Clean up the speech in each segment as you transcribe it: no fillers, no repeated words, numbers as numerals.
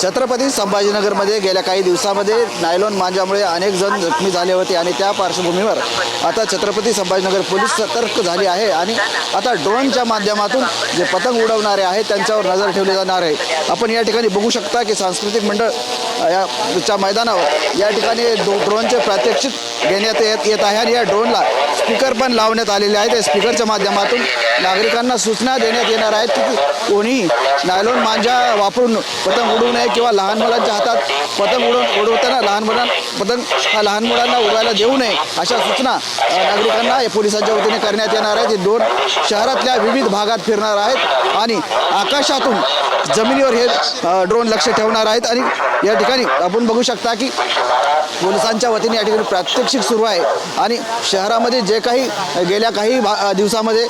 छत्रपती संभाजीनगरमध्ये गेल्या काही दिवसामध्ये नायलॉन मांजामुळे अनेक जण जखमी झाले होते आणि त्या पार्श्वभूमीवर आता छत्रपती संभाजीनगर पोलीस सतर्क झाले आहे आणि आता ड्रोनच्या माध्यमातून जे पतंग उडवणारे आहेत त्यांच्यावर नजर ठेवली जाणार आहे। आपण या ठिकाणी बघू शकता की सांस्कृतिक मंडळ याच्या मैदानावर या ठिकाणी ड्रोनचे प्रात्यक्षिक घेण्यात येत आहे आणि या ड्रोनला स्पीकर पण लावण्यात आलेले आहेत। त्या स्पीकरच्या माध्यमातून नागरिकांना सूचना देण्यात येणार आहेत की कोणीही नायलॉन मांजा वापरून पतंग उडवू नये किंवा लहान मुलांच्या हातात पतंग उडवताना लहान मुलांना उडवायला देऊ नये अशा सूचना नागरिकांना पोलिसांच्या वतीने करण्यात येणार आहेत। हे ड्रोन शहरातल्या विविध भागात फिरणार आहेत आणि आकाशातून जमिनीवर हे ड्रोन लक्ष ठेवणार आहेत आणि या ठिकाणी आपण बघू शकता की पोलिसांच्या वतीने या ठिकाणी प्रात्यक्षिक सुरू आहे आणि शहरामध्ये जे काही गेल्या काही दिवसामध्ये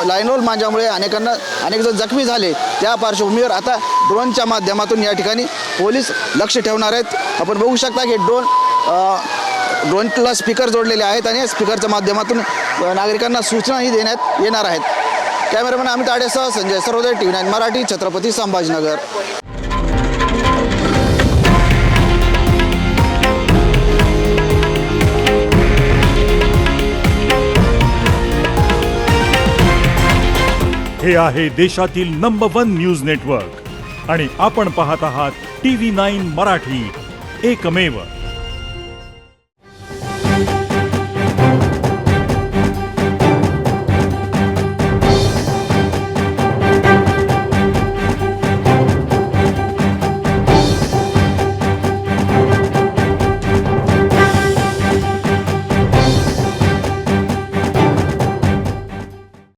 नायलॉन मांजामुळे अनेक जण जखमी झाले त्या पार्श्वभूमीवर आता ड्रोनच्या माध्यमातून या ठिकाणी पोलीस लक्ष ठेवणार आहेत। आपण बघू शकता की ड्रोनला स्पीकर जोडलेले आहेत आणि स्पीकरच्या माध्यमातून नागरिकांना सूचनाही देण्यात येणार आहेत। कॅमेरामॅन अमित आडेसह संजय सर्वोदय TV9 मराठी, छत्रपती संभाजीनगर। हे आहे देशातील नंबर 1 न्यूज नेटवर्क आणि आपण पाहत आहात TV9 मराठी, एकमेव।